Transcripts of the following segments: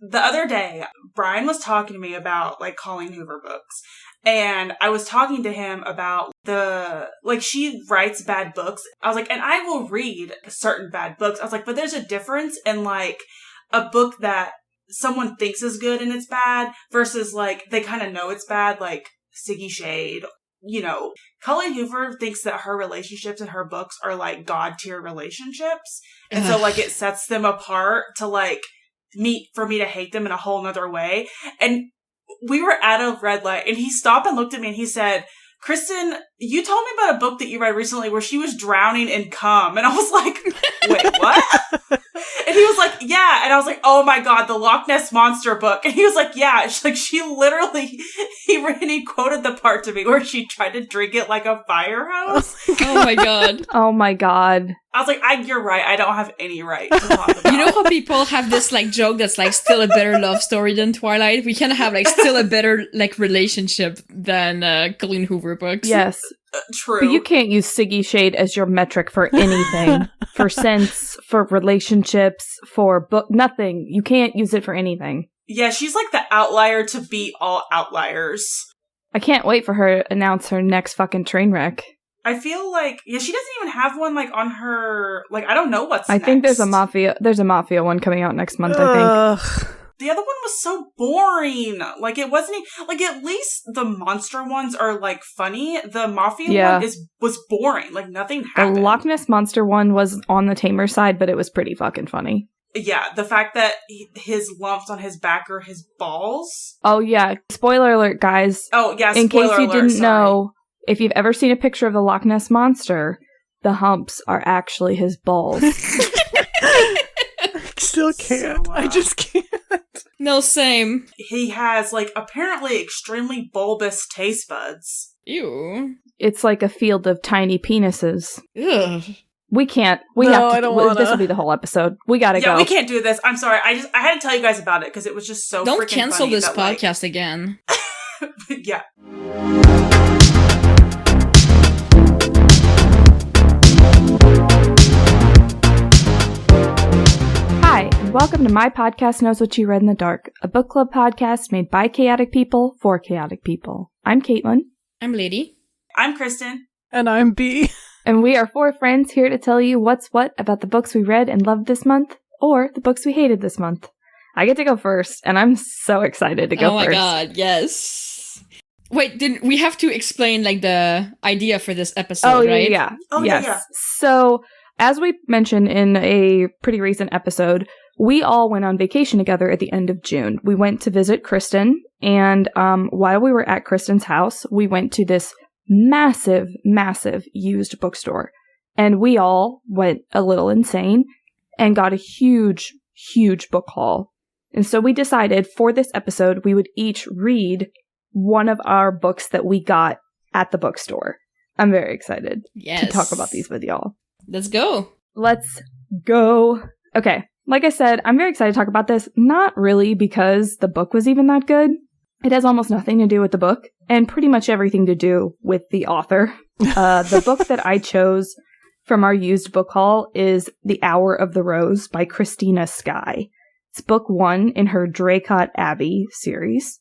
the other day, Brian was talking to me about, like, Colleen Hoover books. And I was talking to him about she writes bad books. I was like, and I will read certain bad books. I was like, but there's a difference in, like, a book that someone thinks is good and it's bad versus, like, they kind of know it's bad, like Siggy Shade. You know, Colleen Hoover thinks that her relationships in her books are, like, God-tier relationships. And so, like, it sets them apart to, like, for me to hate them in a whole nother way. And we were at a red light and he stopped and looked at me and he said, Kristen, you told me about a book that you read recently where she was drowning in cum. And I was like, wait, what? And he was like, yeah. And I was like, oh my God, the Loch Ness Monster book. And he was like, yeah. She's like, she literally, he quoted the part to me where she tried to drink it like a fire hose. Oh my God. Oh my God. I was like, you're right. I don't have any right to talk about You know how people have this, like, joke that's, like, still a better love story than Twilight? We can have, like, still a better, like, relationship than Colleen Hoover books. Yes. True. But you can't use Siggy Shade as your metric for anything. For sense, for relationships, for book, nothing. You can't use it for anything. Yeah, she's like the outlier to beat all outliers. I can't wait for her to announce her next fucking train wreck. I feel like, yeah, she doesn't even have one, like, on her, like, I don't know what's next. I think there's a Mafia one coming out next month, I think. The other one was so boring. Like, it wasn't, like, at least the monster ones are, like, funny. The Mafia one was boring. Like, nothing happened. The Loch Ness Monster one was on the tamer side, but it was pretty fucking funny. Yeah, the fact that his lumps on his back are his balls. Oh, yeah. Spoiler alert, guys. Oh, yeah, In case you didn't sorry. know, if you've ever seen a picture of the Loch Ness Monster, the humps are actually his balls. I still can't. So, I just can't. No, same. He has, like, apparently extremely bulbous taste buds. Ew. It's like a field of tiny penises. Ugh. We can't. I don't wanna. This will be the whole episode. We gotta go. Yeah, we can't do this. I'm sorry. I had to tell you guys about it because it was just so Don't freaking cancel funny this that, podcast again. Like, yeah. Hi, and welcome to My Podcast Knows What You Read in the Dark, a book club podcast made by chaotic people for chaotic people. I'm Caitlin. I'm Lady. I'm Kristen. And I'm B. And we are four friends here to tell you what's what about the books we read and loved this month, or the books we hated this month. I get to go first, and I'm so excited to go first. Oh my God, yes. Wait, we have to explain, like, the idea for this episode, right? Yeah. Oh, yes. yeah. So, as we mentioned in a pretty recent episode, we all went on vacation together at the end of June. We went to visit Kristen, and while we were at Kristen's house, we went to this massive used bookstore. And we all went a little insane and got a huge book haul. And so we decided for this episode, we would each read one of our books that we got at the bookstore. I'm very excited to talk about these with y'all. Let's go. Let's go. Okay. Like I said, I'm very excited to talk about this. Not really because the book was even that good. It has almost nothing to do with the book and pretty much everything to do with the author. The book that I chose from our used book haul is The Hour of the Rose by Christina Skye. It's book 1 in her Draycott Abbey series.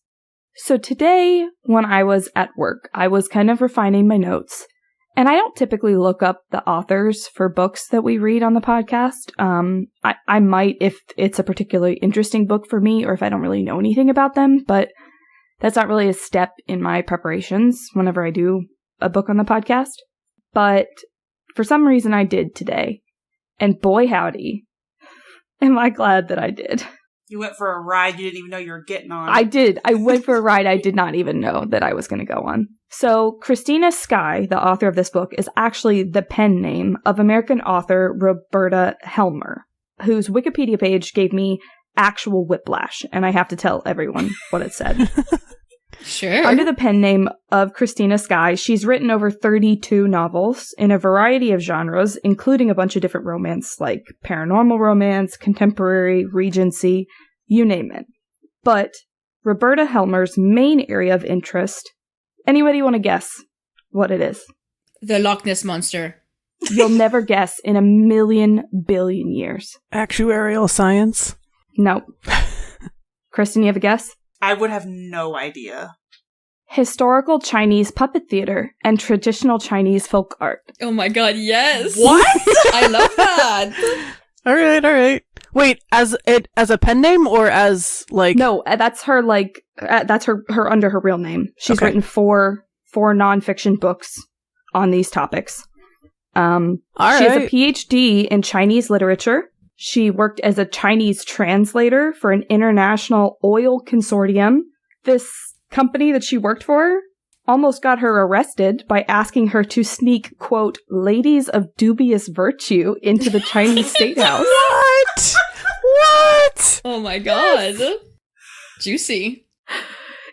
So today, when I was at work, I was kind of refining my notes. And I don't typically look up the authors for books that we read on the podcast. I might if it's a particularly interesting book for me or if I don't really know anything about them, but that's not really a step in my preparations whenever I do a book on the podcast. But for some reason I did today. And boy howdy, am I glad that I did. You went for a ride you didn't even know you were getting on. I did. I went for a ride I did not even know that I was going to go on. So, Christina Skye, the author of this book, is actually the pen name of American author Roberta Helmer, whose Wikipedia page gave me actual whiplash, and I have to tell everyone what it said. Sure. Under the pen name of Christina Skye, she's written over 32 novels in a variety of genres, including a bunch of different romance, like paranormal romance, contemporary, Regency, you name it. But Roberta Helmer's main area of interest, anybody want to guess what it is? The Loch Ness Monster. You'll never guess in a million billion years. Actuarial science? No. Kristen, you have a guess? I would have no idea. Historical Chinese puppet theater and traditional Chinese folk art. Oh my god, yes! What? I love that! All right. Wait, as a pen name or as like? No, that's her that's her under her real name. She's written four nonfiction books on these topics. She has a PhD in Chinese literature. She worked as a Chinese translator for an international oil consortium. This company that she worked for almost got her arrested by asking her to sneak, quote, ladies of dubious virtue into the Chinese State House. What? Oh my god. Juicy.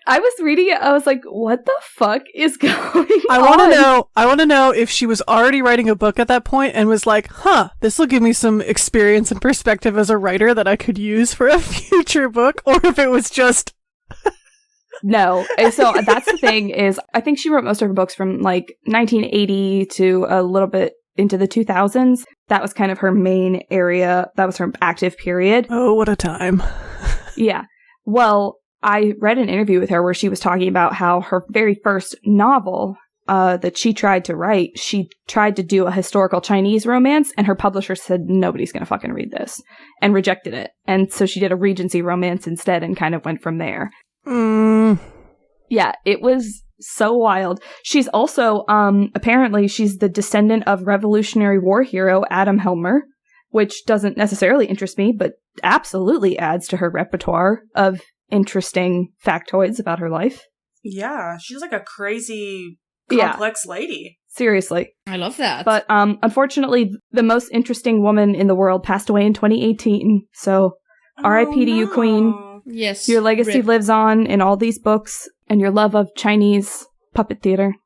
I was reading it, I was like, what the fuck is going on? I want to know if she was already writing a book at that point and was like, this will give me some experience and perspective as a writer that I could use for a future book, or if it was just... No. So that's the thing is, I think she wrote most of her books from like 1980 to a little bit into the 2000s. That was kind of her main area. That was her active period. Oh, what a time. Yeah. Well, I read an interview with her where she was talking about how her very first novel that she tried to write, she tried to do a historical Chinese romance, and her publisher said, nobody's going to fucking read this, and rejected it. And so she did a Regency romance instead and kind of went from there. Yeah, it was so wild. She's also, apparently she's the descendant of Revolutionary War hero Adam Helmer, which doesn't necessarily interest me, but absolutely adds to her repertoire of interesting factoids about her life. Yeah, she's like a crazy, complex lady. Seriously. I love that. But unfortunately, the most interesting woman in the world passed away in 2018, so R.I.P. to you, Queen. Yes. Your legacy rip. lives on in all these books and your love of Chinese puppet theater.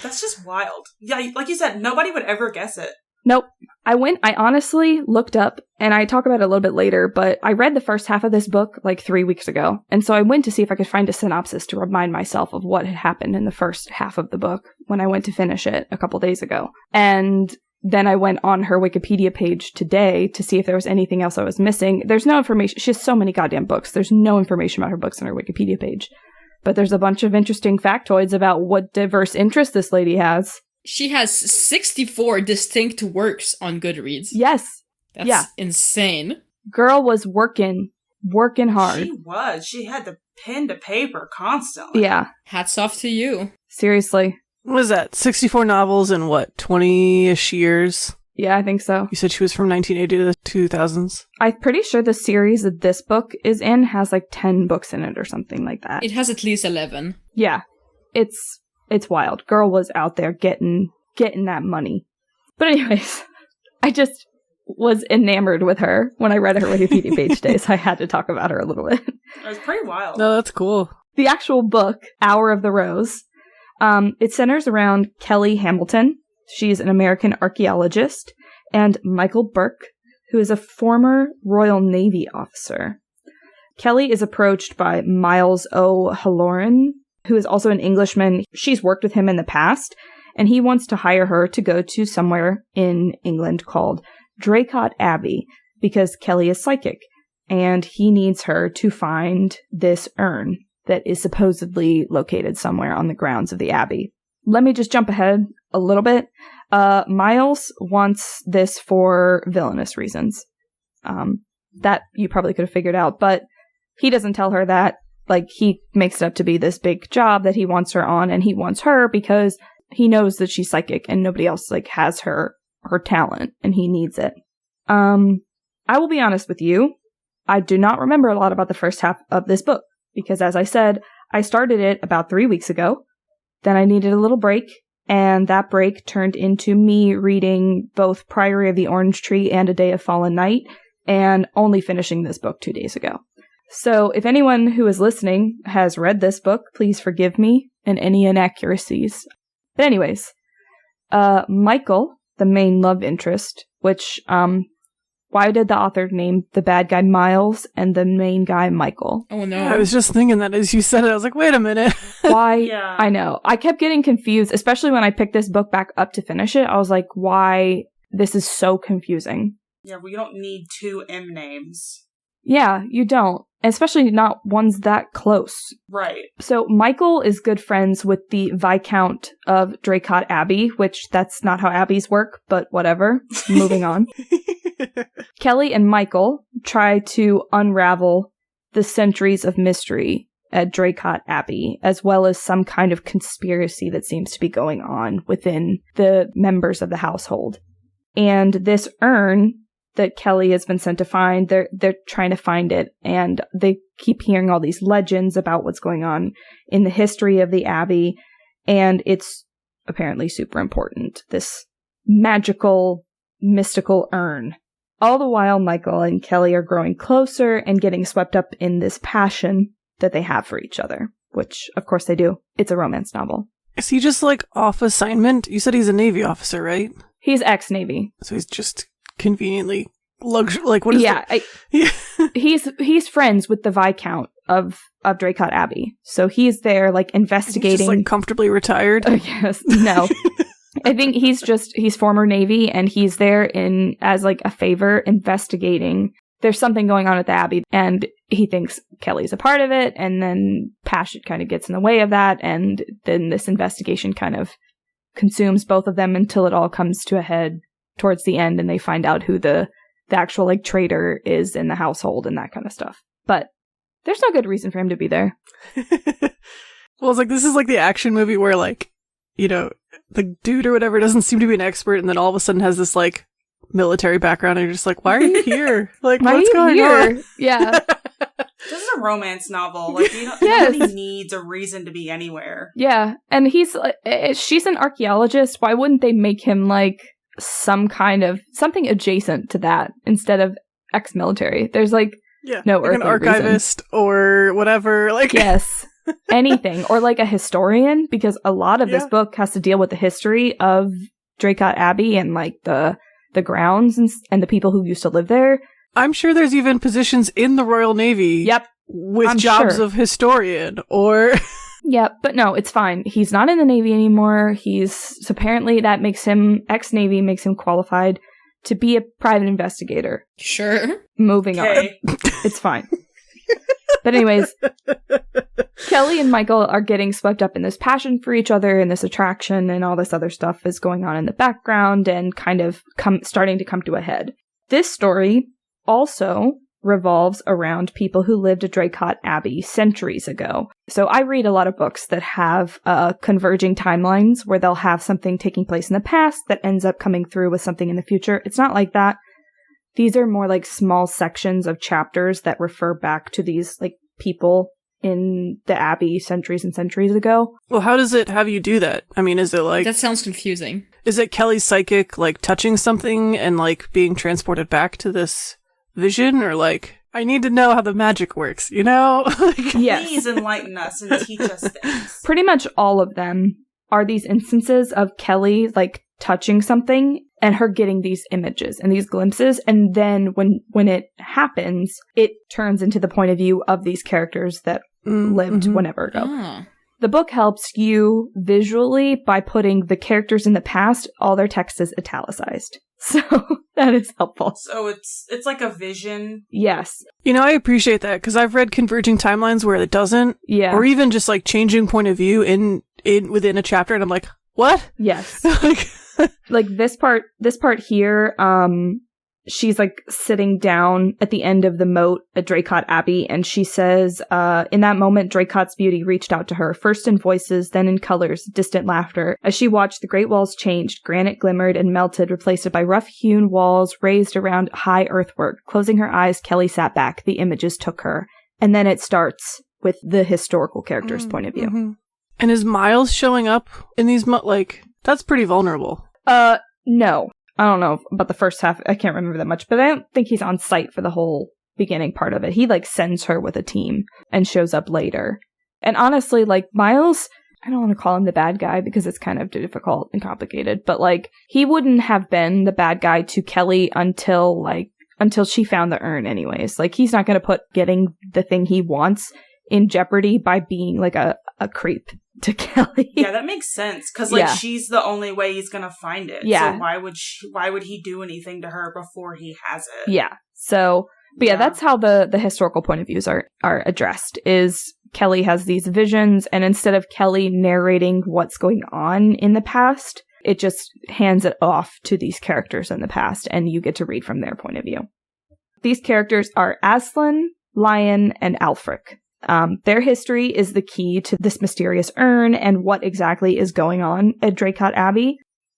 That's just wild. Yeah, like you said, nobody would ever guess it. Nope. I honestly looked up, and I talk about it a little bit later, but I read the first half of this book like 3 weeks ago. And so I went to see if I could find a synopsis to remind myself of what had happened in the first half of the book when I went to finish it a couple days ago. And then I went on her Wikipedia page today to see if there was anything else I was missing. There's no information. She has so many goddamn books. There's no information about her books on her Wikipedia page. But there's a bunch of interesting factoids about what diverse interests this lady has. She has 64 distinct works on Goodreads. Yes. That's insane. Girl was working hard. She was. She had the pen to paper constantly. Yeah. Hats off to you. Seriously. What was that? 64 novels in what, 20-ish years? Yeah, I think so. You said she was from 1980 to the 2000s? I'm pretty sure the series that this book is in has like 10 books in it or something like that. It has at least 11. Yeah. It's wild. Girl was out there getting that money. But anyways, I just was enamored with her when I read her Wikipedia page today, so I had to talk about her a little bit. It was pretty wild. No, that's cool. The actual book, Hour of the Rose, it centers around Kelly Hamilton. She's an American archaeologist, and Michael Burke, who is a former Royal Navy officer. Kelly is approached by Miles O'Halloran, who is also an Englishman. She's worked with him in the past, and he wants to hire her to go to somewhere in England called Draycott Abbey, because Kelly is psychic, and he needs her to find this urn that is supposedly located somewhere on the grounds of the Abbey. Let me just jump ahead a little bit. Miles wants this for villainous reasons. That you probably could have figured out, but he doesn't tell her that. Like, he makes it up to be this big job that he wants her on, and he wants her because he knows that she's psychic and nobody else, like, has her talent, and he needs it. I will be honest with you. I do not remember a lot about the first half of this book, because as I said, I started it about 3 weeks ago. Then I needed a little break, and that break turned into me reading both Priory of the Orange Tree and A Day of Fallen Night, and only finishing this book 2 days ago. So if anyone who is listening has read this book, please forgive me and any inaccuracies. But anyways, Michael, the main love interest, which, why did the author name the bad guy Miles and the main guy Michael? Oh no. I was just thinking that as you said it. I was like, wait a minute. Why? Yeah. I know. I kept getting confused, especially when I picked this book back up to finish it. I was like, why? This is so confusing. Yeah, we don't need two M names. Yeah, you don't. especially not ones that close. Right. So Michael is good friends with the Viscount of Draycott Abbey, which that's not how abbeys work, but whatever. Moving on. Kelly and Michael try to unravel the centuries of mystery at Draycott Abbey, as well as some kind of conspiracy that seems to be going on within the members of the household. And this urn that Kelly has been sent to find, they're trying to find it, and they keep hearing all these legends about what's going on in the history of the Abbey, and it's apparently super important, this magical, mystical urn. All the while, Michael and Kelly are growing closer and getting swept up in this passion that they have for each other, which, of course, they do. It's a romance novel. Is he just, like, off assignment? You said he's a Navy officer, right? He's ex-Navy. So he's just conveniently like, what is that? He's friends with the Viscount of Draycott Abbey. So he's there, like, investigating. He's just, like, comfortably retired? Yes. No. I think he's former Navy, and he's there as, like, a favor investigating. There's something going on at the Abbey, and he thinks Kelly's a part of it, and then passion kind of gets in the way of that, and then this investigation kind of consumes both of them until it all comes to a head towards the end, and they find out who the actual, like, traitor is in the household and that kind of stuff. But there's no good reason for him to be there. Well, it's like, this is like the action movie where, like, you know, the dude or whatever doesn't seem to be an expert, and then all of a sudden has this, like, military background, and you're just like, why are you here? Like, what's going on? Yeah. This is a romance novel. Like, nobody needs a reason to be anywhere. Yeah. And she's an archaeologist. Why wouldn't they make him, like, some kind of something adjacent to that instead of ex-military? There's, like, no like earthly an archivist reason. Or whatever. Like, yes. Anything. Or, like, a historian, because a lot of this book has to deal with the history of Draycott Abbey and, like, the grounds and the people who used to live there. I'm sure there's even positions in the Royal Navy. Yep. With jobs of historian or... Yeah, but no, it's fine. He's not in the Navy anymore. Apparently that makes him, ex-Navy, makes him qualified to be a private investigator. Sure. Moving on. It's fine. But anyways, Kelly and Michael are getting swept up in this passion for each other and this attraction, and all this other stuff is going on in the background and kind of starting to come to a head. This story also revolves around people who lived at Draycott Abbey centuries ago. So I read a lot of books that have converging timelines where they'll have something taking place in the past that ends up coming through with something in the future. It's not like that. These are more like small sections of chapters that refer back to these, like, people in the Abbey centuries and centuries ago. Well, how does it have you do that? I mean, is it like... That sounds confusing. Is it Kelly's psychic, like, touching something and, like, being transported back to this vision? Or, like, I need to know how the magic works, you know? Yes. Please enlighten us and teach us things. Pretty much all of them are these instances of Kelly, like, touching something and her getting these images and these glimpses, and then when it happens, it turns into the point of view of these characters that lived whenever ago. Ah. The book helps you visually by putting the characters in the past, all their text is italicized. So that is helpful. So it's like a vision. Yes. You know, I appreciate that, because I've read converging timelines where it doesn't. Yeah. Or even just, like, changing point of view within a chapter, and I'm like, what? Yes. Like this part here, she's, like, sitting down at the end of the moat at Draycott Abbey, and she says, in that moment, Draycott's beauty reached out to her, first in voices, then in colors, distant laughter. As she watched, the great walls changed, granite glimmered and melted, replaced by rough-hewn walls raised around high earthwork. Closing her eyes, Kelly sat back. The images took her. And then it starts with the historical character's point of view. Mm-hmm. And is Miles showing up in these, that's pretty vulnerable. No. I don't know about the first half. I can't remember that much, but I don't think he's on site for the whole beginning part of it. He, like, sends her with a team and shows up later. And honestly, like, Miles, I don't want to call him the bad guy because it's kind of difficult and complicated, but, like, he wouldn't have been the bad guy to Kelly until she found the urn anyways. Like, he's not going to put getting the thing he wants in jeopardy by being, like, a creep to Kelly. Yeah, that makes sense, because, like, she's the only way he's gonna find it. Yeah. So why would he do anything to her before he has it? Yeah. So But yeah, that's how the historical point of views are addressed, is Kelly has these visions, and instead of Kelly narrating what's going on in the past, it just hands it off to these characters in the past, and you get to read from their point of view. These characters are Aslan, Lion, and Alfric. Their history is the key to this mysterious urn and what exactly is going on at Draycott Abbey.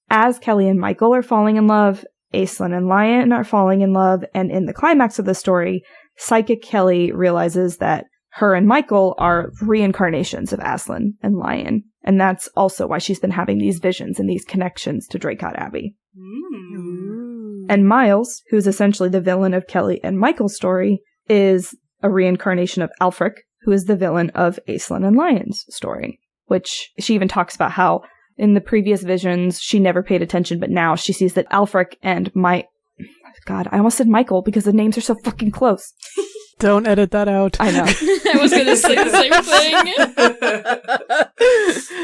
As Kelly and Michael are falling in love, Aslan and Lion are falling in love, and in the climax of the story, Psychic Kelly realizes that her and Michael are reincarnations of Aslan and Lion, and that's also why she's been having these visions and these connections to Draycott Abbey. And Miles, who's essentially the villain of Kelly and Michael's story, is a reincarnation of Alfric, who is the villain of Aslan and Lion's story, which she even talks about how in the previous visions she never paid attention, but now she sees that Alfric and God, I almost said Michael because the names are so fucking close. Don't edit that out. I know. I was gonna say the same thing.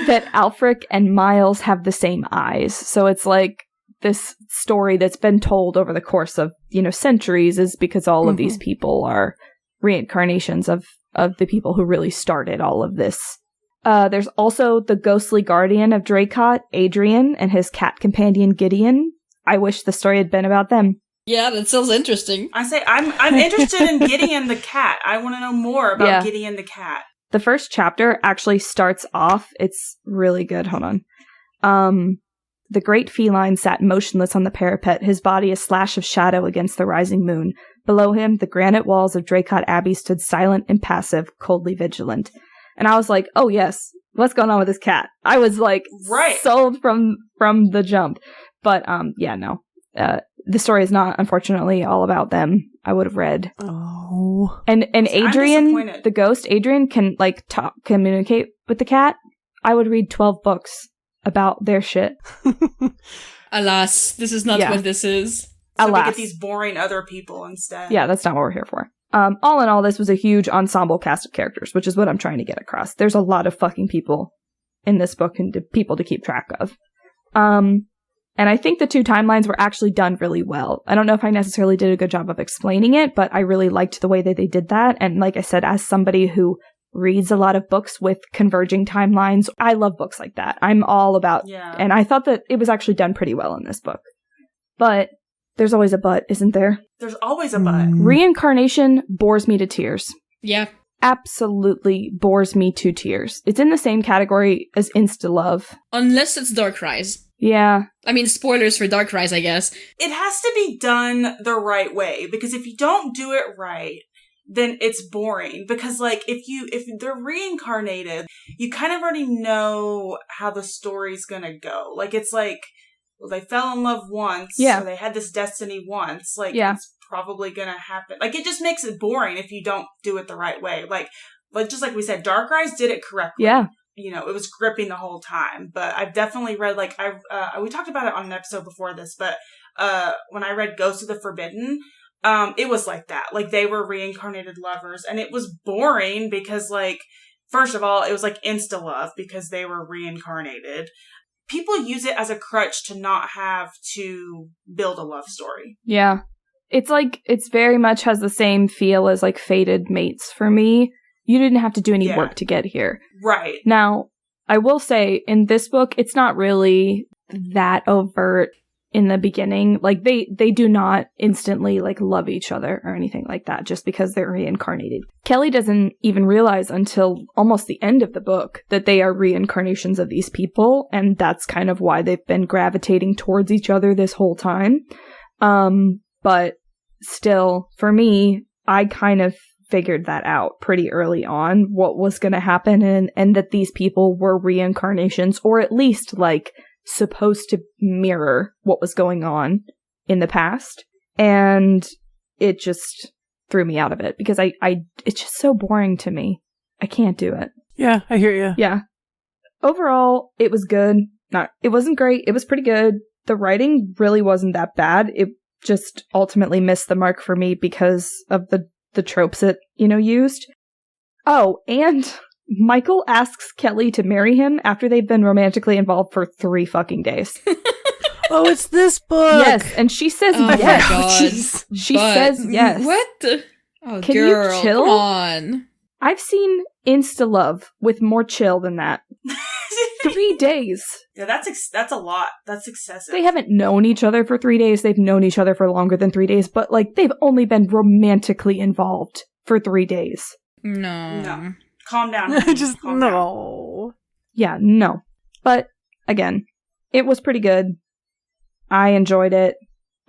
That Alfric and Miles have the same eyes. So it's like this story that's been told over the course of, centuries is because all of these people are reincarnations of the people who really started all of this. There's also the ghostly guardian of Draycott, Adrian, and his cat companion Gideon. I wish the story had been about them. Yeah, that sounds interesting. I say I'm interested in Gideon the cat. I want to know more about Gideon the cat. The first chapter actually starts off. It's really good. Hold on. The great feline sat motionless on the parapet, his body a slash of shadow against the rising moon. Below him, the granite walls of Draycott Abbey stood silent, impassive, coldly vigilant. And I was like, oh yes, what's going on with this cat? I was like, sold from the jump. But no. The story is not, unfortunately, all about them. I would have read. Oh. And Adrian, the ghost, Adrian can communicate with the cat. I would read 12 books about their shit. Alas, this is not what this is. So we get these boring other people instead. Yeah, that's not what we're here for. All in all, this was a huge ensemble cast of characters, which is what I'm trying to get across. There's a lot of fucking people in this book and people to keep track of. And I think the two timelines were actually done really well. I don't know if I necessarily did a good job of explaining it, but I really liked the way that they did that. And like I said, as somebody who reads a lot of books with converging timelines, I love books like that. I'm all about, and I thought that it was actually done pretty well in this book. But there's always a but, isn't there? There's always a but. Reincarnation bores me to tears. Yeah. Absolutely bores me to tears. It's in the same category as Insta-Love. Unless it's Dark Rise. Yeah. I mean, spoilers for Dark Rise, I guess. It has to be done the right way, because if you don't do it right, then it's boring. Because, if they're reincarnated, you kind of already know how the story's gonna go. It's they fell in love once, so they had this destiny once. It's probably gonna happen. It just makes it boring if you don't do it the right way. Just like we said, Dark Rise did it correctly. Yeah. It was gripping the whole time. But I've definitely read, we talked about it on an episode before this, but when I read Ghost of the Forbidden, it was like that. They were reincarnated lovers, and it was boring because, first of all, it was insta-love because they were reincarnated. People use it as a crutch to not have to build a love story. Yeah. It's very much has the same feel as, fated mates for me. You didn't have to do any work to get here. Right. Now, I will say, in this book, it's not really that overt in the beginning. They do not instantly, love each other or anything like that just because they're reincarnated. Kelly doesn't even realize until almost the end of the book that they are reincarnations of these people, and that's kind of why they've been gravitating towards each other this whole time. But still, for me, I kind of figured that out pretty early on, what was going to happen, and that these people were reincarnations, or at least supposed to mirror what was going on in the past. And it just threw me out of it because it's just so boring to me. I can't do it. Yeah, I hear you. Yeah. Overall, it was good. It wasn't great. It was pretty good. The writing really wasn't that bad. It just ultimately missed the mark for me because of the tropes it, used. Oh, and Michael asks Kelly to marry him after they've been romantically involved for 3 fucking days. Oh, it's this book. Yes, and she says Oh yes. my god. She says yes. What? Oh, Can you girl, chill? come on. I've seen Insta-love with more chill than that. 3 days. Yeah, that's a lot. That's excessive. They haven't known each other for 3 days. They've known each other for longer than 3 days, but, like, they've only been romantically involved for 3 days. No. Calm down. Just Calm down. no. Yeah, no. But, again, it was pretty good. I enjoyed it.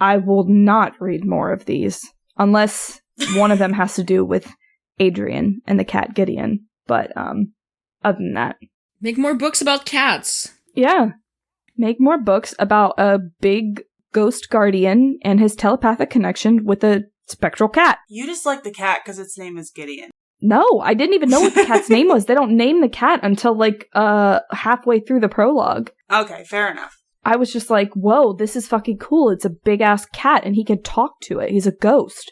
I will not read more of these, unless one of them has to do with Adrian and the cat Gideon. But, other than that. Make more books about cats. Yeah. Make more books about a big ghost guardian and his telepathic connection with a spectral cat. You just like the cat because its name is Gideon. No, I didn't even know what the cat's name was. They don't name the cat until, like, halfway through the prologue. Okay, fair enough. I was just like, whoa, this is fucking cool. It's a big-ass cat, and he can talk to it. He's a ghost.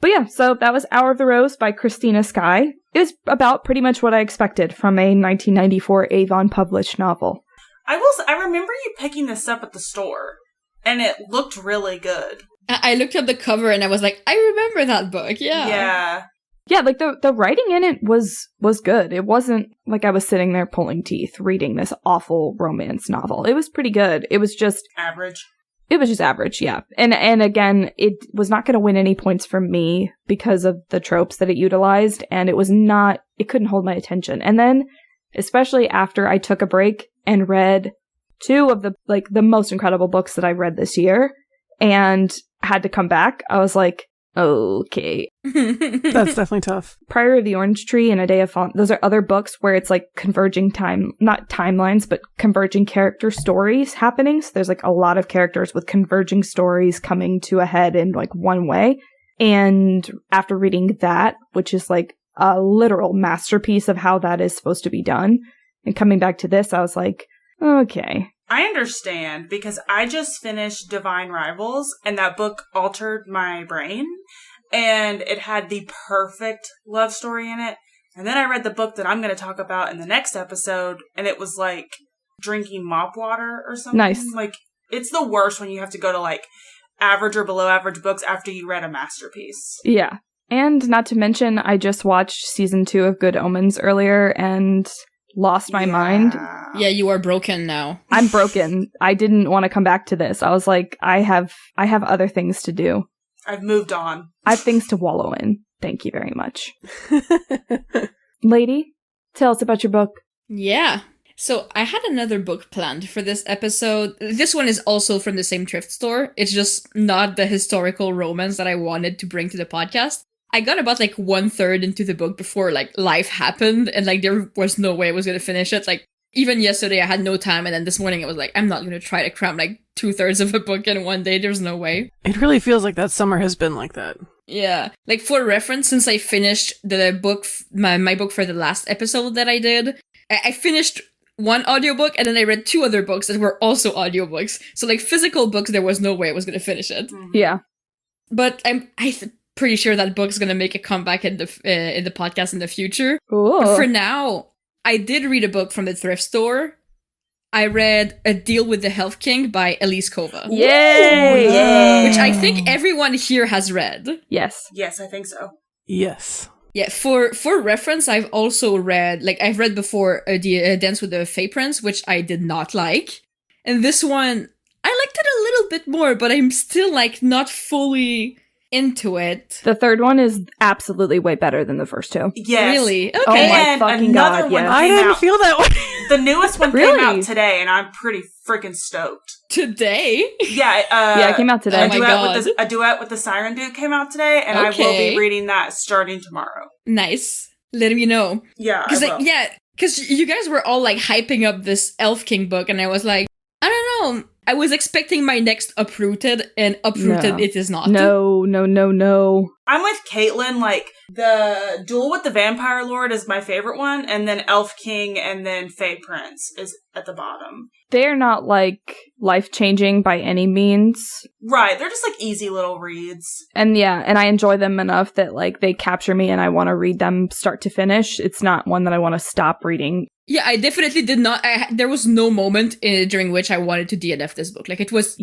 But yeah, so that was Hour of the Rose by Christina Skye. It was about pretty much what I expected from a 1994 Avon published novel. I remember you picking this up at the store, and it looked really good. I looked up the cover and I was like, I remember that book. Yeah. Yeah, like, the writing in it was good. It wasn't like I was sitting there pulling teeth reading this awful romance novel. It was pretty good. It was just Average. It was just average, yeah. And again, it was not going to win any points from me because of the tropes that it utilized, and it couldn't hold my attention. And then, especially after I took a break and read 2 of the most incredible books that I read this year, and had to come back, I was like, okay. That's definitely tough. Prior to the Orange Tree and A Day of Fawn, those are other books where it's like converging not timelines, but converging character stories happening. So there's like a lot of characters with converging stories coming to a head in like one way. And after reading that, which is like a literal masterpiece of how that is supposed to be done, and coming back to this, I was like, okay. I understand, because I just finished Divine Rivals, and that book altered my brain, and it had the perfect love story in it. And then I read the book that I'm going to talk about in the next episode, and it was like drinking mop water or something. Nice. Like, it's the worst when you have to go to like average or below average books after you read a masterpiece. Yeah. And not to mention, I just watched season 2 of Good Omens earlier and lost my mind. Yeah, you are broken now. I'm broken. I didn't want to come back to this. I was like, I have other things to do. I've moved on. I have things to wallow in. Thank you very much. Lady, tell us about your book. Yeah. So I had another book planned for this episode. This one is also from the same thrift store. It's just not the historical romance that I wanted to bring to the podcast. I got about like 1/3 into the book before like life happened, and like there was no way I was going to finish it. Like even yesterday I had no time, and then this morning I was like, I'm not going to try to cram like 2/3 of a book in one day. There's no way. It really feels like that summer has been like that. Yeah. Like for reference, since I finished the book, my book for the last episode that I did, I finished one audiobook and then I read 2 other books that were also audiobooks. So like physical books, there was no way I was going to finish it. Yeah. But I'm pretty sure that book's going to make a comeback in the podcast in the future. Ooh. But for now, I did read a book from the thrift store. I read A Deal with the Health King by Elise Kova. Yay! Yay! Which I think everyone here has read. Yes. Yes, I think so. Yes. Yeah, for reference, I've also read, like, I've read before Dance with the Fae Prince, which I did not like. And this one, I liked it a little bit more, but I'm still, like, not fully into it. The third one is absolutely way better than the first 2. Yes. Really? Okay. Oh my And fucking another god, one yes. I came didn't out. feel that way. The newest one Really? came out today, and I'm pretty freaking stoked. Today? Yeah, Yeah, it came out today. Oh my god. A duet with the Siren Dude came out today, and I will Okay. be reading that starting tomorrow. Nice. Let me know. Yeah, I Because, will. like, yeah, because you guys were all, like, hyping up this Elf King book, and I was like, I don't know. I was expecting my next Uprooted, and Uprooted No. it is not. No. I'm with Caitlin, like, the Duel with the Vampire Lord is my favorite one, and then Elf King, and then Fae Prince is at the bottom. They're not, like, life-changing by any means. Right, they're just, like, easy little reads. And yeah, and I enjoy them enough that, like, they capture me and I want to read them start to finish. It's not one that I want to stop reading Yeah, I definitely did not. There was no moment during which I wanted to DNF this book. Like, it was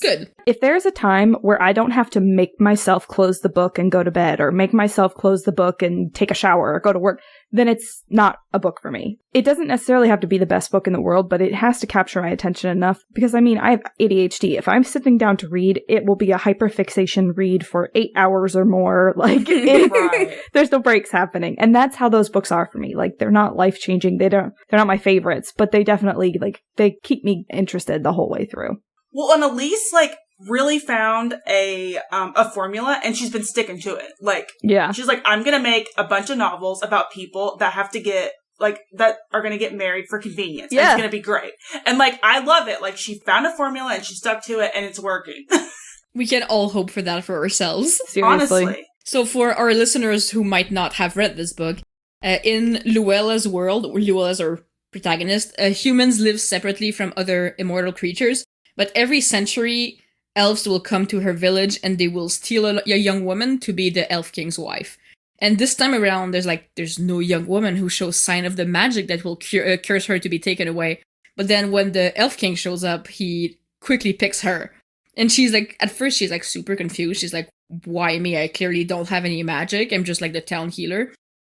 good. If there's a time where I don't have to make myself close the book and go to bed, or make myself close the book and take a shower or go to work, then it's not a book for me. It doesn't necessarily have to be the best book in the world, but it has to capture my attention enough. Because, I mean, I have ADHD. If I'm sitting down to read, it will be a hyperfixation read for 8 hours or more. Like, there's no breaks happening. And that's how those books are for me. Like, they're not life-changing. They're not my favorites, but they definitely, like, they keep me interested the whole way through. Well, and Elise, like, really found a formula, and she's been sticking to it. Like, she's like, I'm gonna make a bunch of novels about people that have to get, like, that are gonna get married for convenience. Yeah. And it's gonna be great. And, like, I love it. Like, she found a formula, and she stuck to it, and it's working. We can all hope for that for ourselves. Seriously. Honestly. So for our listeners who might not have read this book, in Luella's world, or Luella's our protagonist, humans live separately from other immortal creatures, but every century, elves will come to her village and they will steal a young woman to be the Elf King's wife. And this time around, there's no young woman who shows sign of the magic that will curse her to be taken away. But then when the Elf King shows up, he quickly picks her. And she's like, at first she's like super confused. She's like, why me? I clearly don't have any magic. I'm just like the town healer.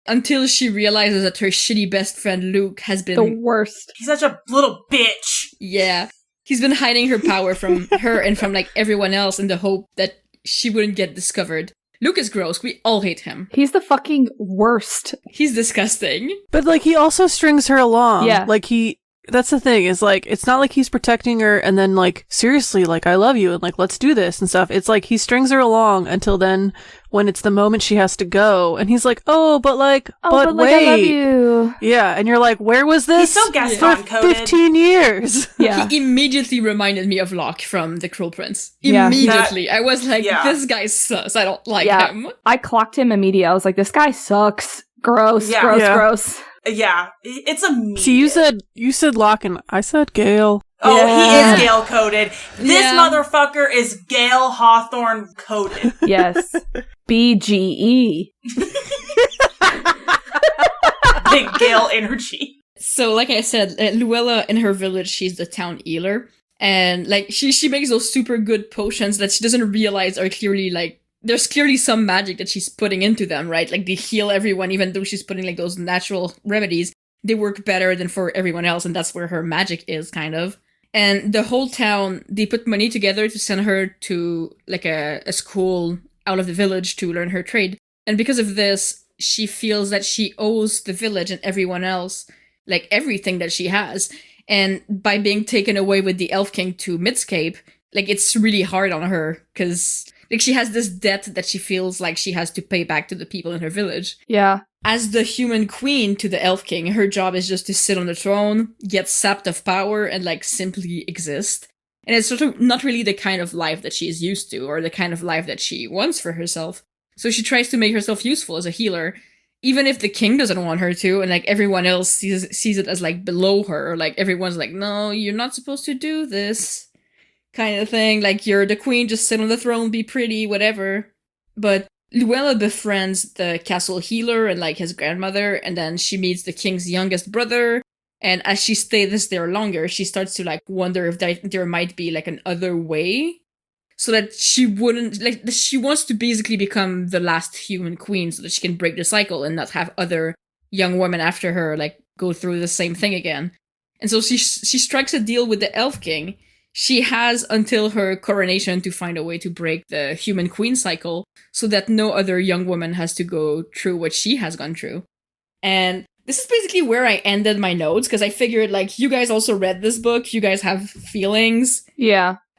Until she realizes that her shitty best friend Luke has been... the worst. He's such a little bitch. Yeah. He's been hiding her power from her and from, like, everyone else in the hope that she wouldn't get discovered. Luke is gross. We all hate him. He's the fucking worst. He's disgusting. But, like, he also strings her along. Yeah. Like, that's the thing, is, like, it's not like he's protecting her and then, like, seriously, like, I love you and, like, let's do this and stuff. It's like he strings her along until then, when it's the moment she has to go, and he's like, but wait. I love you. Yeah, and you're like, where was this? He's so Gaston-coded. 15 years. Yeah. He immediately reminded me of Locke from The Cruel Prince. Yeah. Immediately. I was like, this guy sucks. I don't like him. I clocked him immediately. I was like, this guy sucks. Gross. Gross. Yeah, it's a meme. See, you said Locke and I said Gale. Oh, he is Gale coded. This motherfucker is Gale Hawthorne coded. Yes. BGE. Big Gale energy. So, like I said, Luella in her village, she's the town healer. And, like, she makes those super good potions that she doesn't realize are clearly, like, there's clearly some magic that she's putting into them, right? Like, they heal everyone, even though she's putting, like, those natural remedies. They work better than for everyone else, and that's where her magic is, kind of. And the whole town, they put money together to send her to, like, a school out of the village to learn her trade. And because of this, she feels that she owes the village and everyone else, like, everything that she has. And by being taken away with the Elf King to Midscape, like, it's really hard on her, because... like, she has this debt that she feels like she has to pay back to the people in her village. Yeah. As the human queen to the Elf King, her job is just to sit on the throne, get sapped of power, and, like, simply exist. And it's sort of not really the kind of life that she is used to, or the kind of life that she wants for herself. So she tries to make herself useful as a healer, even if the king doesn't want her to, and, like, everyone else sees it as, like, below her, or, like, everyone's like, no, you're not supposed to do this. Kind of thing, like, you're the queen, just sit on the throne, be pretty, whatever. But Luella befriends the castle healer and, like, his grandmother, and then she meets the king's youngest brother, and as she stays there longer, she starts to, like, wonder if there might be, like, an other way, so that she wouldn't, like, she wants to basically become the last human queen so that she can break the cycle and not have other young women after her, like, go through the same thing again. And so she strikes a deal with the Elf King. She has until her coronation to find a way to break the human queen cycle so that no other young woman has to go through what she has gone through. And this is basically where I ended my notes, because I figured, like, you guys also read this book, you guys have feelings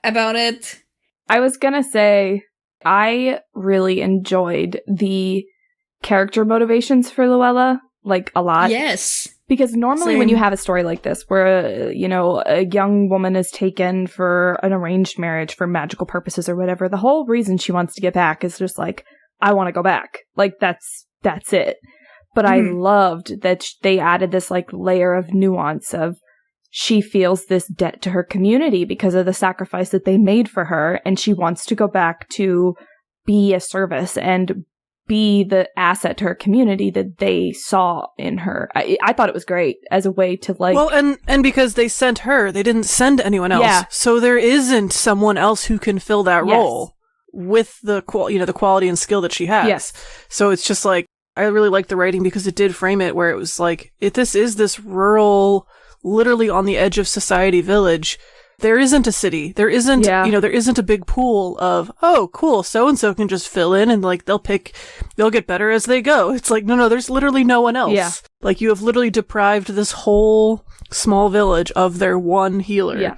about it. I was gonna say, I really enjoyed the character motivations for Luella, like, a lot. Yes. Because normally when you have a story like this, where, a young woman is taken for an arranged marriage for magical purposes or whatever, the whole reason she wants to get back is just like, I want to go back. Like, that's it. But I loved that they added this, like, layer of nuance of she feels this debt to her community because of the sacrifice that they made for her, and she wants to go back to be a service and be the asset to her community that they saw in her. I thought it was great as a way to like... Well, and because they sent her, they didn't send anyone else. Yeah. So there isn't someone else who can fill that role with the quality and skill that she has. Yes. So it's just like, I really liked the writing because it did frame it where it was like, if this is this rural, literally on the edge of society village, there isn't a city. There isn't, there isn't a big pool of, oh, cool, so-and-so can just fill in and like they'll get better as they go. It's like, no, there's literally no one else. Yeah. Like you have literally deprived this whole small village of their one healer. Yeah.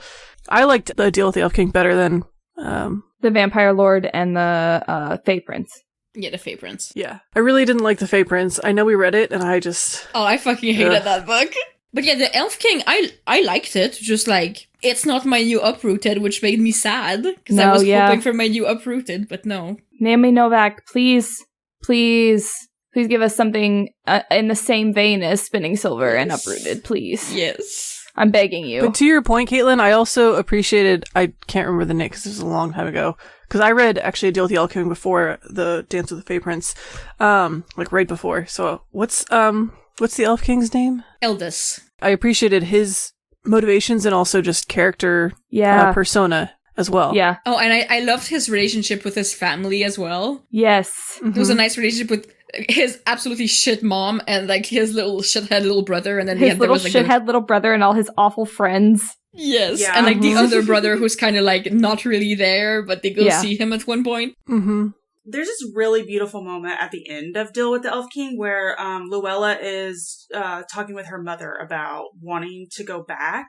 I liked the deal with the Elf King better than, the Vampire Lord and the Fae Prince. Yeah, the Fae Prince. Yeah. I really didn't like the Fae Prince. I know we read it and I just... Oh, I fucking hated that book. But yeah, the Elf King, I liked it. Just like, it's not my new Uprooted, which made me sad. Because I was hoping for my new Uprooted, but no. Naomi Novik, please give us something in the same vein as Spinning Silver and Uprooted, please. Yes. I'm begging you. But to your point, Caitlin, I also appreciated, I can't remember the name because it was a long time ago. Because I read actually A Deal with the Elf King before the Dance with the Fae Prince. Like right before. So what's the Elf King's name? Eldis. I appreciated his motivations and also just character persona as well. Yeah. Oh, and I loved his relationship with his family as well. Yes. Mm-hmm. It was a nice relationship with his absolutely shit mom and like his little shithead little brother, and then his little shithead little brother and all his awful friends. Yes, yeah. And like the other brother who's kind of like not really there, but they go see him at one point. Mm-hmm. There's this really beautiful moment at the end of Deal with the Elf King where Luella is talking with her mother about wanting to go back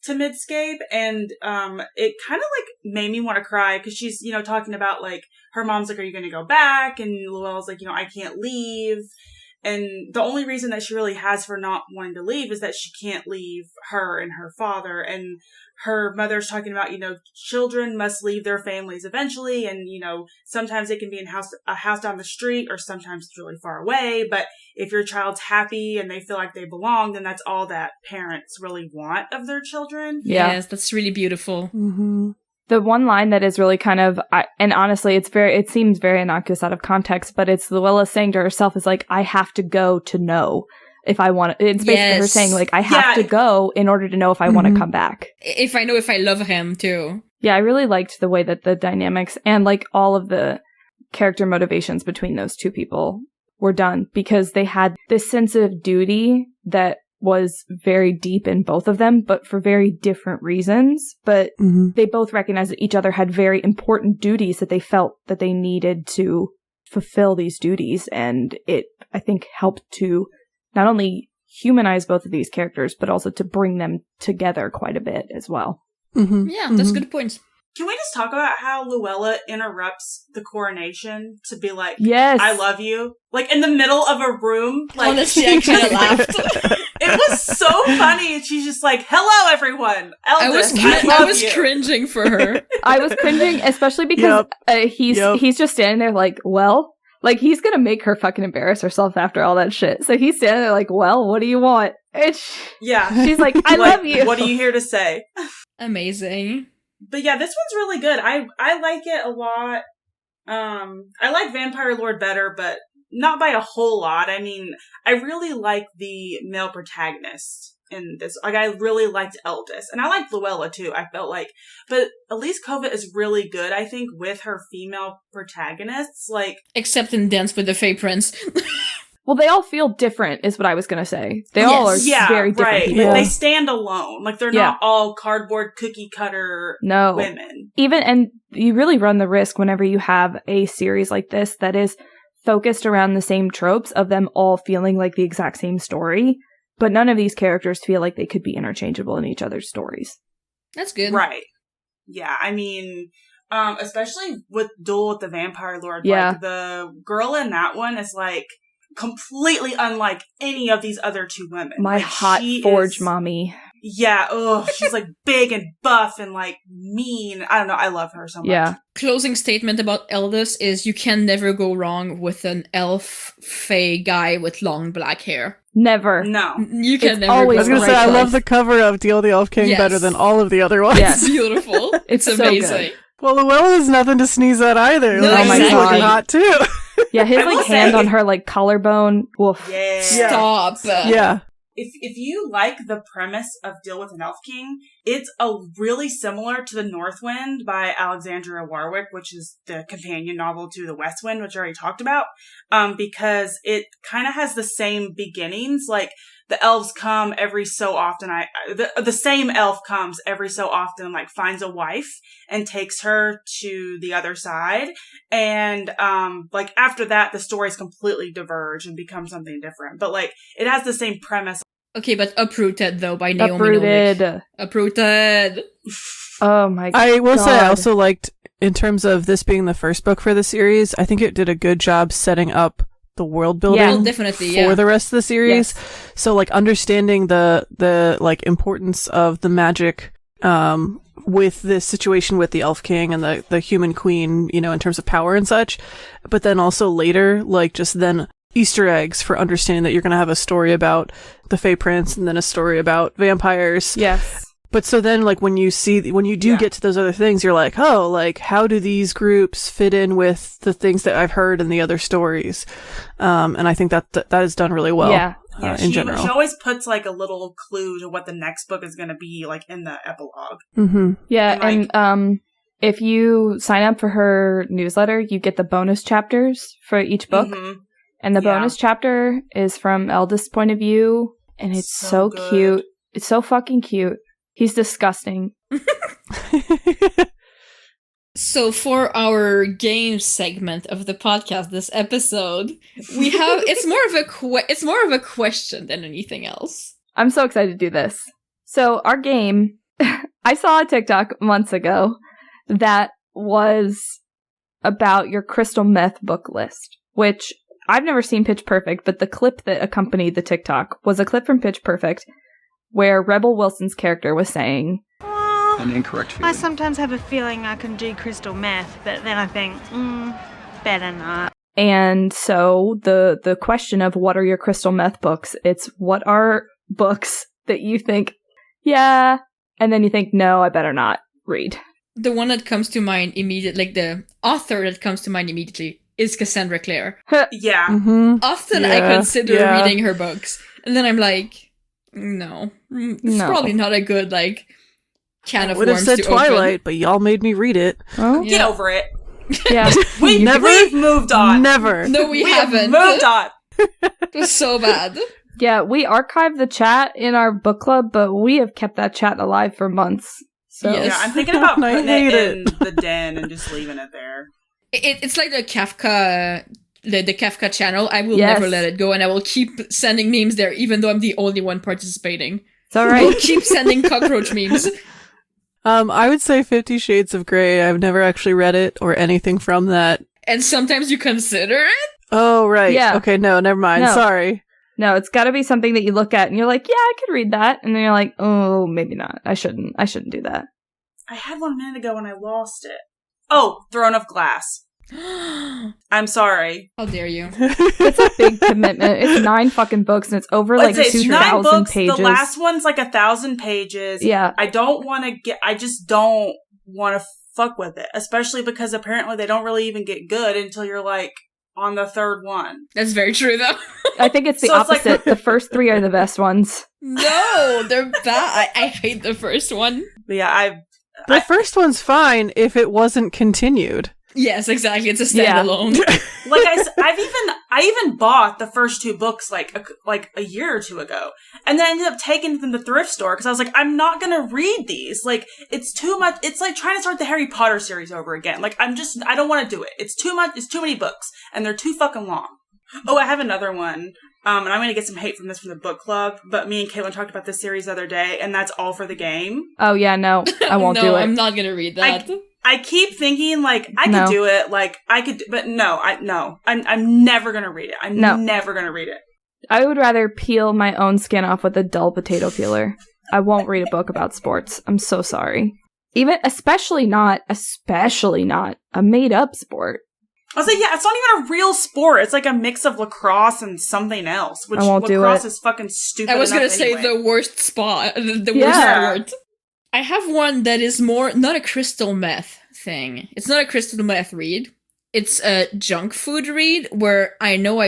to Midscape, and it kind of like made me want to cry because she's talking about like her mom's like, are you going to go back? And Luella's like, I can't leave. And the only reason that she really has for not wanting to leave is that she can't leave her and her father. And her mother's talking about, children must leave their families eventually. And, sometimes it can be in a house down the street, or sometimes it's really far away. But if your child's happy and they feel like they belong, then that's all that parents really want of their children. Yeah. Yes, that's really beautiful. Mm-hmm. The one line that is really kind of, and honestly, it seems very innocuous out of context, but it's Luella saying to herself is like, I have to go to know if I want to. It's basically her saying like, I have to go in order to know if I want to come back. If I know if I love him too. Yeah, I really liked the way that the dynamics and like all of the character motivations between those two people were done, because they had this sense of duty that was very deep in both of them, but for very different reasons. But they both recognized that each other had very important duties that they felt that they needed to fulfill these duties. And it, I think, helped to not only humanize both of these characters, but also to bring them together quite a bit as well. Mm-hmm. Yeah, that's good points. Can we just talk about how Luella interrupts the coronation to be like, yes, I love you? Like, in the middle of a room. Like, honestly, I kind of laughed. It was so funny. And she's just like, hello, everyone. Eldest, I was cringing for her. I was cringing, especially because he's just standing there like, well, like, he's gonna make her fucking embarrass herself after all that shit. So he's standing there like, well, what do you want? And she's like, I love you. What are you here to say? Amazing. But yeah, this one's really good. I like it a lot. I like Vampire Lord better, but not by a whole lot. I mean, I really like the male protagonist in this. Like, I really liked Eldest. And I liked Luella, too, I felt like. But Elise Kova is really good, I think, with her female protagonists. Like, except in Dance with the Fae Prince. Well, they all feel different, is what I was going to say. They all are very different people. Like, they stand alone. Like, they're not all cardboard cookie cutter women. And you really run the risk whenever you have a series like this that is focused around the same tropes of them all feeling like the exact same story, but none of these characters feel like they could be interchangeable in each other's stories. That's good. Right. Yeah, I mean, especially with Duel with the Vampire Lord. Like, the girl in that one is, like, completely unlike any of these other two women. My like, hot forge mommy. Yeah, she's like big and buff and like mean. I don't know, I love her so much. Yeah. Closing statement about Eldest is you can never go wrong with an elf fae guy with long black hair. Never. No. You can never always I was going to say, I love the cover of Deal with the Elf King better than all of the other ones. It's beautiful. It's amazing. So good. Well, Luella is nothing to sneeze at either. No, like, she's exactly. looking hot too. Yeah, his I will like hand say- on her like collarbone. Woof. Yeah. Stop. Yeah. If you like the premise of Deal with an Elf King, it's really similar to The North Wind by Alexandria Warwick, which is the companion novel to The West Wind, which I already talked about, because it kind of has the same beginnings. Like, the elves come every so often. The same elf comes every so often, like, finds a wife and takes her to the other side. And, like, after that, the stories completely diverge and become something different. But, like, it has the same premise. Okay, but Uprooted, though, by Naomi Uprooted. Novik. Uprooted. Oh my god. I will say I also liked, in terms of this being the first book for the series, I think it did a good job setting up the world building Yeah. Well, definitely, for the rest of the series. Yes. So like understanding the like importance of the magic with this situation with the Elf King and the human queen, you know, in terms of power and such. But then also later, like just then Easter eggs for understanding that you're going to have a story about the Fae Prince and then a story about vampires. Yes. But so then, like, when you do get to those other things, you're like, oh, like, how do these groups fit in with the things that I've heard in the other stories? And I think that is done really well. Yeah. In general. She always puts, like, a little clue to what the next book is going to be, like, in the epilogue. Mm-hmm. Yeah, And, and if you sign up for her newsletter, you get the bonus chapters for each book. Mhm. And the Yeah. bonus chapter is from Eldest's point of view, and it's so good. cute. It's so fucking cute. He's disgusting. So for our game segment of the podcast this episode, we have it's more of a question than anything else. I'm so excited to do this. So our game, I saw a TikTok months ago that was about your crystal meth book list, which I've never seen Pitch Perfect, but the clip that accompanied the TikTok was a clip from Pitch Perfect where Rebel Wilson's character was saying, An incorrect feeling. I sometimes have a feeling I can do crystal meth, but then I think, better not. and so the question of what are your crystal meth books, it's what are books that you think, yeah, and then you think, no, I better not read. The one that comes to mind immediately, like the author that comes to mind immediately, is Cassandra Clare. Yeah. Mm-hmm. Often Yeah, I consider yeah. reading her books, and then I'm like, no, it's No. probably not a good like can I of would have worms said to Twilight, open. but y'all made me read it. Oh, Get Yeah. over it. yeah. We've moved on. Never. No, we have haven't. moved on. It was so bad. Yeah, we archived the chat in our book club, but we have kept that chat alive for months. So Yes. Yeah, I'm thinking about I putting hate it in the den and just leaving it there. It's like the Kafka, the Kafka channel. I will Yes. never let it go, and I will keep sending memes there, even though I'm the only one participating. it's all I will right. keep sending cockroach memes. I would say 50 Shades of Grey. I've never actually read it or anything from that. And sometimes you consider it. Oh, right. Yeah. Okay, no, never mind. No. Sorry. No, it's got to be something that you look at and you're like, yeah, I could read that, and then you're like, oh, maybe not. I shouldn't do that. I had one minute ago and I lost it. Oh, Throne of Glass. I'm sorry. How dare you? It's a big commitment. It's 9 fucking books, and it's over like Let's say it's 9 2,000 books. pages. The last one's like 1,000 pages. Yeah. I just don't want to fuck with it. Especially because apparently they don't really even get good until you're like on the 3rd one. That's very true, though. I think it's the So it's like- opposite. The first 3 are the best ones. No, they're bad. I hate the first one. But yeah, The first one's fine if it wasn't continued. Yes, exactly. It's a Yeah. standalone. like I even bought the first 2 books like a year or 2 ago, and then I ended up taking them to the thrift store because I was like, I'm not gonna read these. Like, it's too much. It's like trying to start the Harry Potter series over again. Like, I don't want to do it. It's too much. It's too many books, and they're too fucking long. Oh, I have another one. And I'm gonna get some hate from the book club, but me and Caitlin talked about this series the other day, and that's All for the Game. Oh yeah, no, I won't no, do it. I'm not gonna read that. I keep thinking like I No. could do it, like I could, but no, I'm never gonna read it. I'm No. never gonna read it. I would rather peel my own skin off with a dull potato peeler. I won't read a book about sports. I'm so sorry. Especially not a made up sport. I was like, yeah, it's not even a real sport. It's like a mix of lacrosse and something else, which I won't do lacrosse it. is fucking stupid. I was gonna enough say anyway. the worst spot, the Yeah. worst sport. I have one that is more not a crystal meth thing. It's not a crystal meth read, It's a junk food read where I know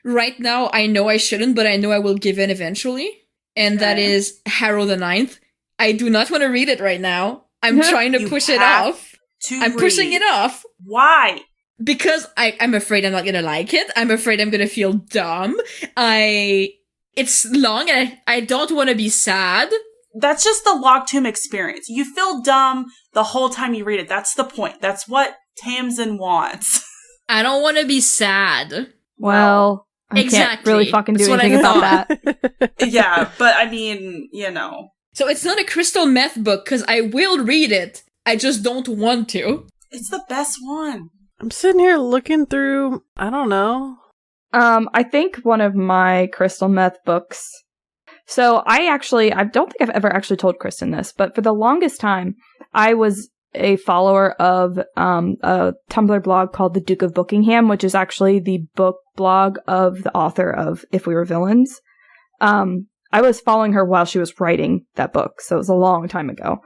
right now I know I shouldn't, but I know I will give in eventually. And that is Harrow the Ninth. I do not want to read it right now. I'm trying to push it off. I'm pushing it off. Why? Because I'm afraid I'm not gonna like it. I'm afraid I'm gonna feel dumb. It's long and I don't want to be sad. That's just the Locked Tomb experience. You feel dumb the whole time you read it. That's the point. That's what Tamsin wants. I don't want to be sad. Well, I can't really fucking do anything about that. Yeah, but I mean, So it's not a crystal meth book, because I will read it. I just don't want to. It's the best one. I'm sitting here looking through, I don't know. I think one of my crystal meth books. So I don't think I've ever actually told Kristen this, but for the longest time, I was a follower of a Tumblr blog called The Duke of Buckingham, which is actually the book blog of the author of If We Were Villains. I was following her while she was writing that book, so it was a long time ago.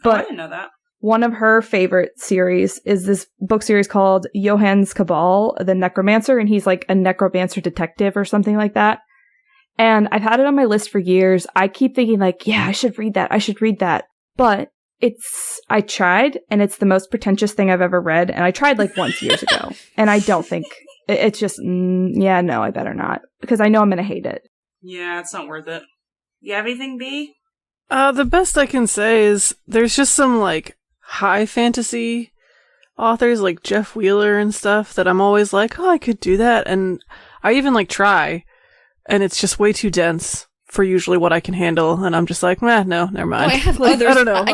But I didn't know that. One of her favorite series is this book series called Johann's Cabal, the Necromancer, and he's like a necromancer detective or something like that. And I've had it on my list for years. I keep thinking like, yeah, I should read that. But I tried, and it's the most pretentious thing I've ever read. And I tried like once years ago. And I don't think, it's just, no, I better not. Because I know I'm going to hate it. Yeah, it's not worth it. You have anything, B? The best I can say is there's just some like high fantasy authors like Jeff Wheeler and stuff that I'm always like, oh, I could do that. And I even like try. And it's just way too dense for usually what I can handle. And I'm just like, no, never mind. Oh, I have like, others. I don't know.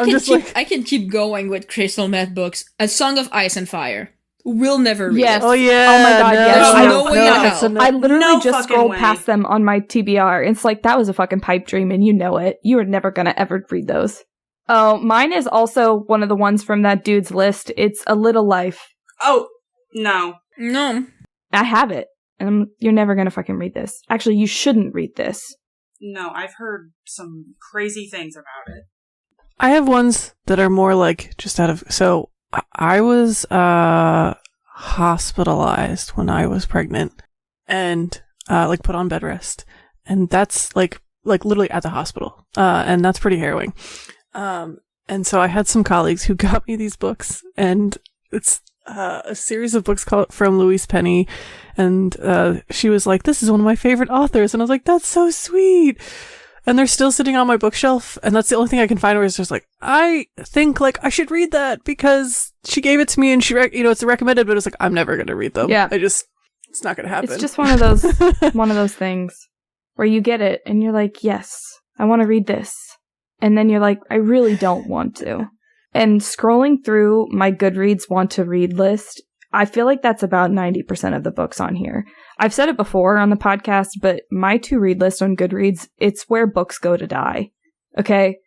I can keep going with crystal meth books. A Song of Ice and Fire. We'll never read it. Oh, yeah. Oh, my God, yes. There's no way in hell. I literally just scrolled past them on my TBR. It's like, that was a fucking pipe dream, and you know it. You are never gonna ever read those. Oh, mine is also one of the ones from that dude's list. It's A Little Life. Oh, no. No. I have it. And you're never gonna fucking read this. Actually, you shouldn't read this. No, I've heard some crazy things about it. I have ones that are more like just out of... So, I was hospitalized when I was pregnant and like put on bed rest. And that's like literally at the hospital. And that's pretty harrowing. And so I had some colleagues who got me these books, and it's a series of books called From Louise Penny, and she was like, this is one of my favorite authors, and I was like, that's so sweet. And they're still sitting on my bookshelf, and that's the only thing I can find where it's just like, I think like I should read that because she gave it to me and she it's recommended, but it's like, I'm never gonna read them. Yeah. It's not gonna happen. It's just one of those things where you get it and you're like, yes, I want to read this. And then you're like, I really don't want to. And scrolling through my Goodreads want to read list, I feel like that's about 90% of the books on here. I've said it before on the podcast, but my to read list on Goodreads, it's where books go to die. Okay?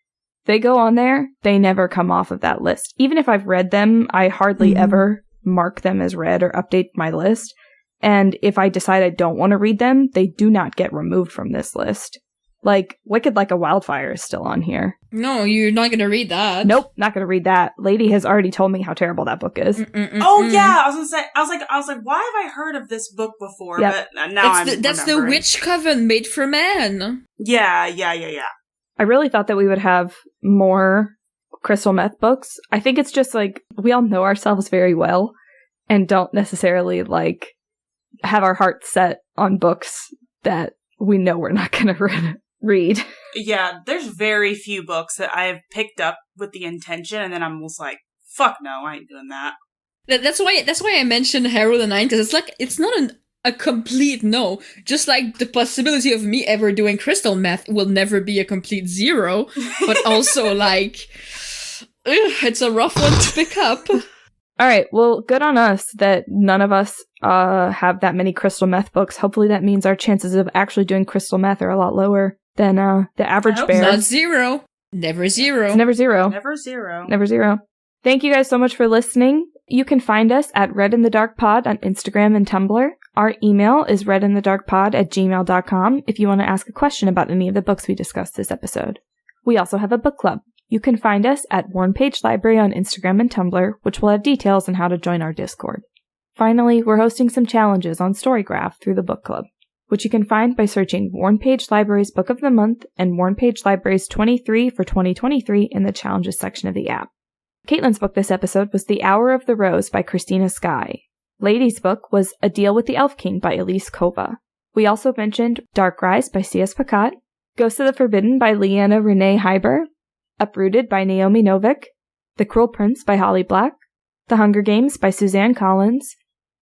They go on there, they never come off of that list. Even if I've read them, I hardly ever mark them as read or update my list. And if I decide I don't want to read them, they do not get removed from this list. Like, Wicked Like a Wildfire is still on here. No, you're not going to read that. Nope, not going to read that. Lady has already told me how terrible that book is. Oh yeah, I was gonna say. I was like, why have I heard of this book before? Yep. But now that's the Witch Coven made for men. Yeah. I really thought that we would have more crystal meth books. I think it's just like we all know ourselves very well and don't necessarily like have our hearts set on books that we know we're not going to read. Yeah, there's very few books that I have picked up with the intention, and then I'm almost like, fuck no, I ain't doing that. That's why I mentioned Harrow the Ninth, because it's not a complete no. Just like the possibility of me ever doing crystal meth will never be a complete zero, but also like, it's a rough one to pick up. All right, well, good on us that none of us have that many crystal meth books. Hopefully that means our chances of actually doing crystal meth are a lot lower than the average bear. Not zero. Never zero. It's never zero. Never zero. Never zero. Thank you guys so much for listening. You can find us at Read in the Dark Pod on Instagram and Tumblr. Our email is readinthedarkpod@gmail.com if you want to ask a question about any of the books we discussed this episode. We also have a book club. You can find us at Worn Page Library on Instagram and Tumblr, which will have details on how to join our Discord. Finally, we're hosting some challenges on Storygraph through the book club, which you can find by searching Worn Page Library's Book of the Month and Worn Page Library's 23 for 2023 in the challenges section of the app. Caitlin's book this episode was The Hour of the Rose by Christina Skye. Lady's book was A Deal with the Elf King by Elise Kova. We also mentioned Dark Rise by C.S. Pacat, Ghost of the Forbidden by Leanna Renee Hieber, Uprooted by Naomi Novik, The Cruel Prince by Holly Black, The Hunger Games by Suzanne Collins,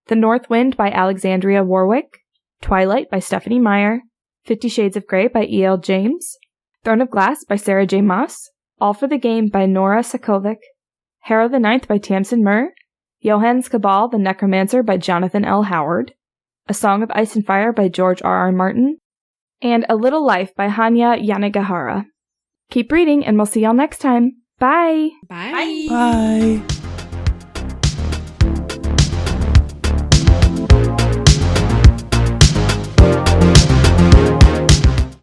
The North Wind by Alexandria Warwick, Twilight by Stephanie Meyer, 50 Shades of Grey by E.L. James, Throne of Glass by Sarah J. Moss, All for the Game by Nora Sakovic, Harrow the Ninth by Tamsin Murr, Johann's Cabal the Necromancer by Jonathan L. Howard, A Song of Ice and Fire by George R. R. Martin, and A Little Life by Hanya Yanagihara. Keep reading, and we'll see y'all next time. Bye! Bye! Bye.